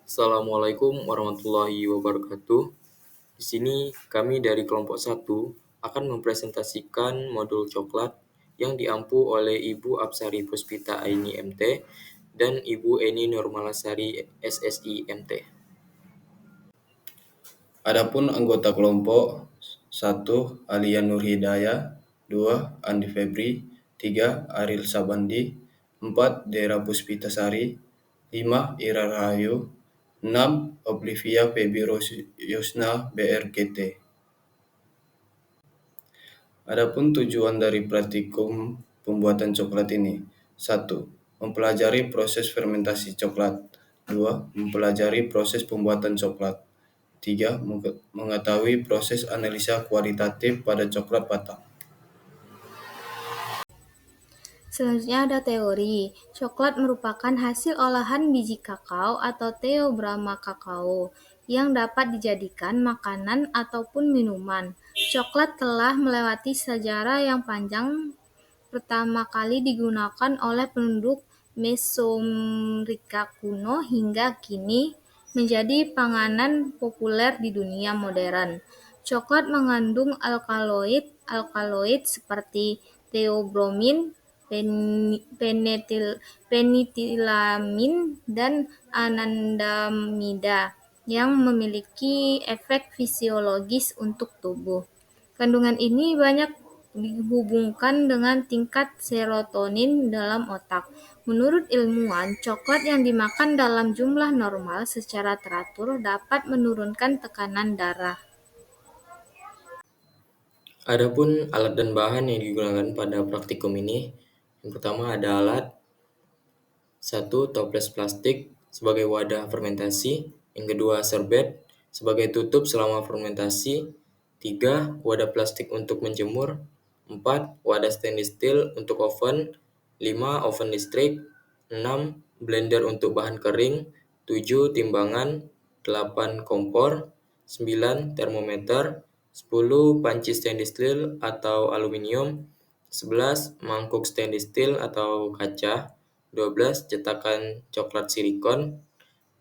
Assalamualaikum warahmatullahi wabarakatuh. Di sini kami dari kelompok 1 akan mempresentasikan modul coklat yang diampu oleh Ibu Apsari Puspita Aini MT dan Ibu Eni Nurmalasari SSI MT. Adapun anggota kelompok 1 Alia Nurhidayah, 2 Andi Febri, 3 Aril Sabandi, 4 Dera Puspitasari, 5 Ira Rahayu, 6 Oblivia Febi Yusna BRGT. Adapun tujuan dari praktikum pembuatan coklat ini: 1. Mempelajari proses fermentasi coklat. 2. Mempelajari proses pembuatan coklat. 3. Mengetahui proses analisa kualitatif pada coklat patang. Selanjutnya ada teori. Coklat merupakan hasil olahan biji kakao atau Theobroma kakao yang dapat dijadikan makanan ataupun minuman. Coklat telah melewati sejarah yang panjang. Pertama kali digunakan oleh penduduk Mesoamerica kuno hingga kini menjadi panganan populer di dunia modern. Coklat mengandung alkaloid seperti theobromin, penitilamin, dan anandamida yang memiliki efek fisiologis untuk tubuh. Kandungan ini banyak dihubungkan dengan tingkat serotonin dalam otak. Menurut ilmuwan, coklat yang dimakan dalam jumlah normal secara teratur dapat menurunkan tekanan darah. Adapun alat dan bahan yang digunakan pada praktikum ini, yang pertama ada alat 1. Toples plastik sebagai wadah fermentasi. Yang kedua, serbet sebagai tutup selama fermentasi. 3. Wadah plastik untuk menjemur. 4. Wadah stainless steel untuk oven. 5. Oven listrik. 6. Blender untuk bahan kering. 7. Timbangan. 8. Kompor. 9. Termometer. 10. Panci stainless steel atau aluminium. 11. Mangkuk stainless steel atau kaca. 12. Cetakan coklat silikon.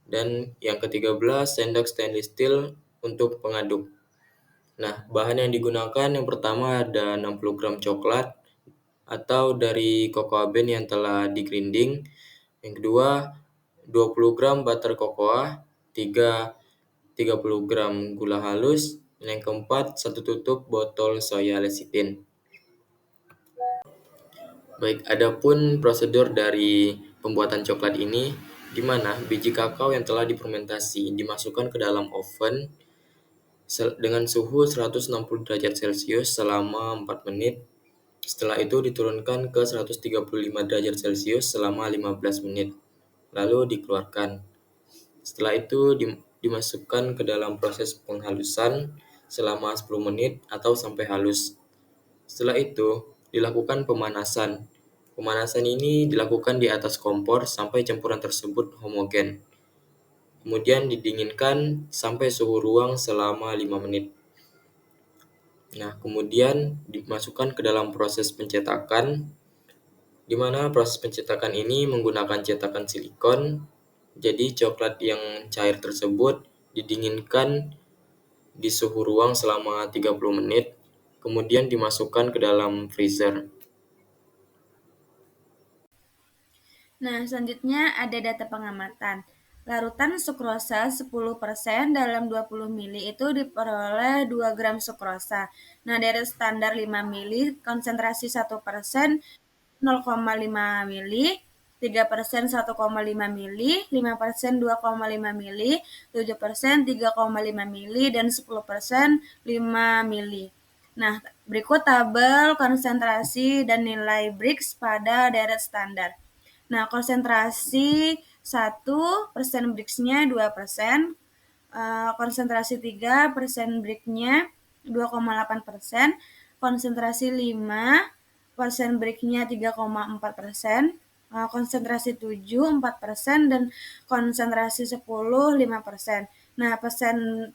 Dan yang ke-13, sendok stainless steel untuk pengaduk. Nah, bahan yang digunakan yang pertama ada 60 gram coklat atau dari cocoa bean yang telah di-grinding. Yang kedua, 20 gram butter cocoa, 30 gram gula halus, dan yang keempat, 1 tutup botol soya lecithin. Baik, adapun prosedur dari pembuatan coklat ini, di mana biji kakao yang telah difermentasi dimasukkan ke dalam oven dengan suhu 160 derajat Celcius selama 4 menit. Setelah itu diturunkan ke 135 derajat Celcius selama 15 menit, lalu dikeluarkan. Setelah itu dimasukkan ke dalam proses penghalusan selama 10 menit atau sampai halus. Setelah itu, dilakukan pemanasan. Pemanasan ini dilakukan di atas kompor sampai campuran tersebut homogen. Kemudian didinginkan sampai suhu ruang selama 5 menit. Nah, kemudian dimasukkan ke dalam proses pencetakan, di mana proses pencetakan ini menggunakan cetakan silikon. Jadi coklat yang cair tersebut didinginkan di suhu ruang selama 30 menit, kemudian dimasukkan ke dalam freezer. Nah, selanjutnya ada data pengamatan. Larutan sukrosa 10% dalam 20 mili itu diperoleh 2 gram sukrosa. Nah, dari standar 5 mili, konsentrasi 1% 0,5 mili, 3% 1,5 mili, 5% 2,5 mili, 7% 3,5 mili, dan 10% 5 mili. Nah, berikut tabel konsentrasi dan nilai Brix pada deret standar. Nah, konsentrasi 1% Brix-nya 2%, konsentrasi 3% Brix-nya 2,8%, konsentrasi 5% Brix-nya 3,4%, konsentrasi 7 4%, dan konsentrasi 10 5%. Nah,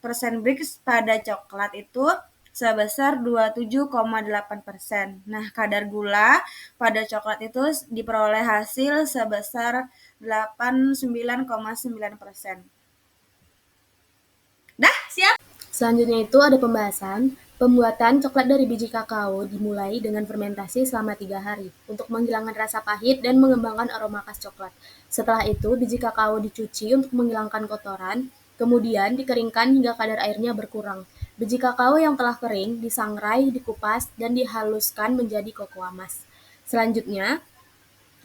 persen Brix pada coklat itu sebesar 27,8%. Nah, kadar gula pada coklat itu diperoleh hasil sebesar 89,9%. Dah, siap. Selanjutnya itu ada pembahasan. Pembuatan coklat dari biji kakao dimulai dengan fermentasi selama 3 hari untuk menghilangkan rasa pahit dan mengembangkan aroma khas coklat. Setelah itu, biji kakao dicuci untuk menghilangkan kotoran, kemudian dikeringkan hingga kadar airnya berkurang. Biji kakao yang telah kering disangrai, dikupas, dan dihaluskan menjadi kokoa mas. Selanjutnya,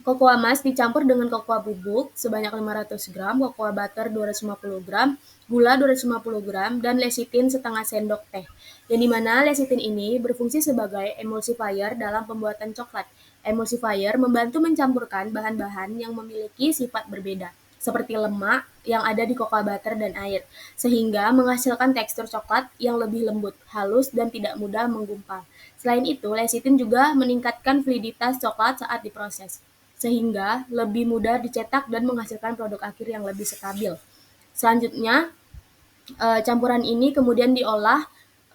kokoa mas dicampur dengan kokoa bubuk sebanyak 500 gram, kokoa butter 250 gram, gula 250 gram, dan lecitin setengah sendok teh. Yang dimana lecitin ini berfungsi sebagai emulsifier dalam pembuatan coklat. Emulsifier membantu mencampurkan bahan-bahan yang memiliki sifat berbeda, seperti lemak yang ada di kokoa butter dan air, sehingga menghasilkan tekstur coklat yang lebih lembut, halus, dan tidak mudah menggumpal. Selain itu, lecitin juga meningkatkan fluiditas coklat saat diproses, sehingga lebih mudah dicetak dan menghasilkan produk akhir yang lebih stabil. Selanjutnya, campuran ini kemudian diolah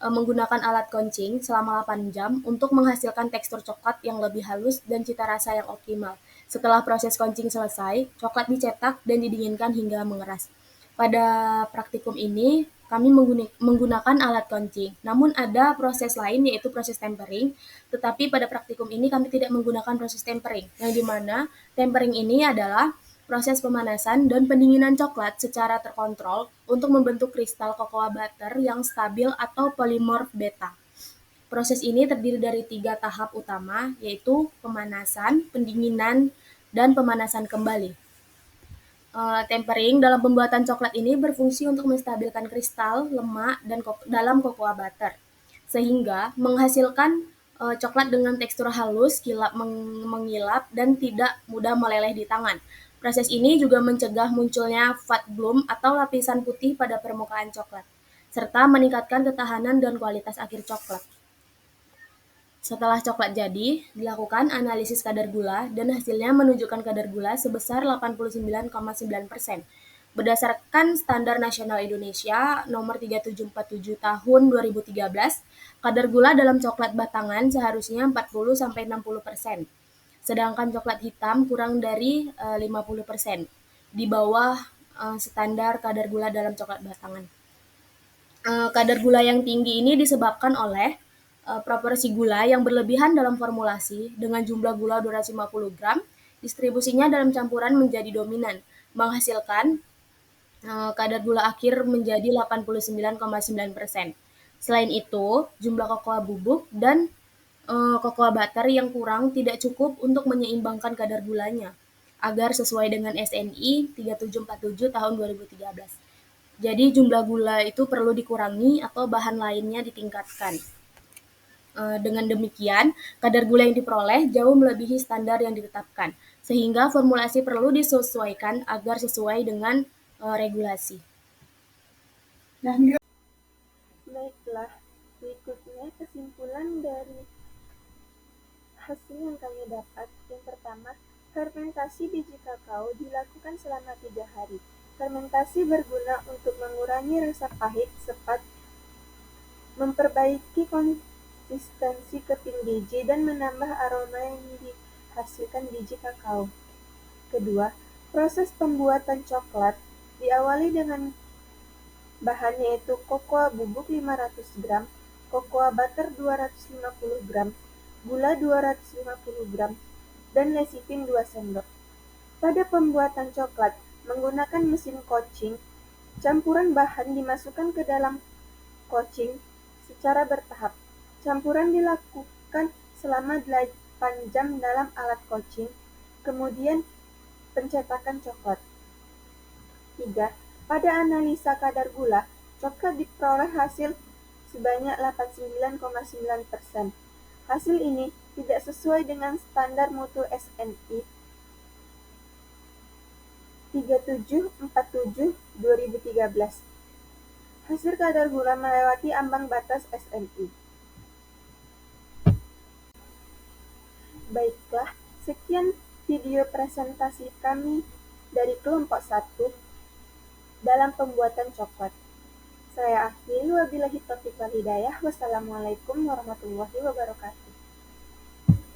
menggunakan alat koncing selama 8 jam untuk menghasilkan tekstur coklat yang lebih halus dan cita rasa yang optimal. Setelah proses koncing selesai, coklat dicetak dan didinginkan hingga mengeras. Pada praktikum ini, kami menggunakan alat koncing. Namun ada proses lain yaitu proses tempering, tetapi pada praktikum ini kami tidak menggunakan proses tempering, yang dimana tempering ini adalah proses pemanasan dan pendinginan coklat secara terkontrol untuk membentuk kristal kokoa butter yang stabil atau polimorf beta. Proses ini terdiri dari 3 tahap utama, yaitu pemanasan, pendinginan, dan pemanasan kembali. Tempering dalam pembuatan coklat ini berfungsi untuk menstabilkan kristal, lemak, dan dalam kokoa butter, sehingga menghasilkan coklat dengan tekstur halus, mengilap, dan tidak mudah meleleh di tangan. Proses ini juga mencegah munculnya fat bloom atau lapisan putih pada permukaan coklat, serta meningkatkan ketahanan dan kualitas akhir coklat. Setelah coklat jadi, dilakukan analisis kadar gula dan hasilnya menunjukkan kadar gula sebesar 89,9%. Berdasarkan Standar Nasional Indonesia nomor 3747 tahun 2013, kadar gula dalam coklat batangan seharusnya 40-60%. Sedangkan coklat hitam kurang dari 50%, di bawah standar kadar gula dalam coklat batangan. Kadar gula yang tinggi ini disebabkan oleh proporsi gula yang berlebihan dalam formulasi dengan jumlah gula 250 gram, distribusinya dalam campuran menjadi dominan, menghasilkan kadar gula akhir menjadi 89,9%. Selain itu, jumlah kokoa bubuk dan kokoa butter yang kurang tidak cukup untuk menyeimbangkan kadar gulanya, agar sesuai dengan SNI 3747 tahun 2013. Jadi jumlah gula itu perlu dikurangi atau bahan lainnya ditingkatkan. Dengan demikian, kadar gula yang diperoleh jauh melebihi standar yang ditetapkan, sehingga formulasi perlu disesuaikan agar sesuai dengan regulasi. Baiklah, berikutnya kesimpulan dari hasil yang kami dapat. Yang pertama, fermentasi biji kakao dilakukan selama 3 hari. Fermentasi berguna untuk mengurangi rasa pahit, cepat memperbaiki konsistensi keping biji, dan menambah aroma yang dihasilkan biji kakao. Kedua, proses pembuatan coklat diawali dengan bahan yaitu kokoa bubuk 500 gram, kokoa butter 250 gram, gula 250 gram, dan lecitin 2 sendok. Pada pembuatan coklat menggunakan mesin kocing, campuran bahan dimasukkan ke dalam kocing secara bertahap. Campuran dilakukan selama 8 jam dalam alat kocing, kemudian pencetakan coklat. 3. Pada analisa kadar gula, coklat diperoleh hasil sebanyak 89,9%. Hasil ini tidak sesuai dengan standar mutu SNI 3747/2013. Hasil kadar gula melewati ambang batas SNI. Baiklah, sekian video presentasi kami dari kelompok 1 dalam pembuatan coklat. Saya akhiri, wabillahi taufiq wal hidayah. Wassalamualaikum warahmatullahi wabarakatuh.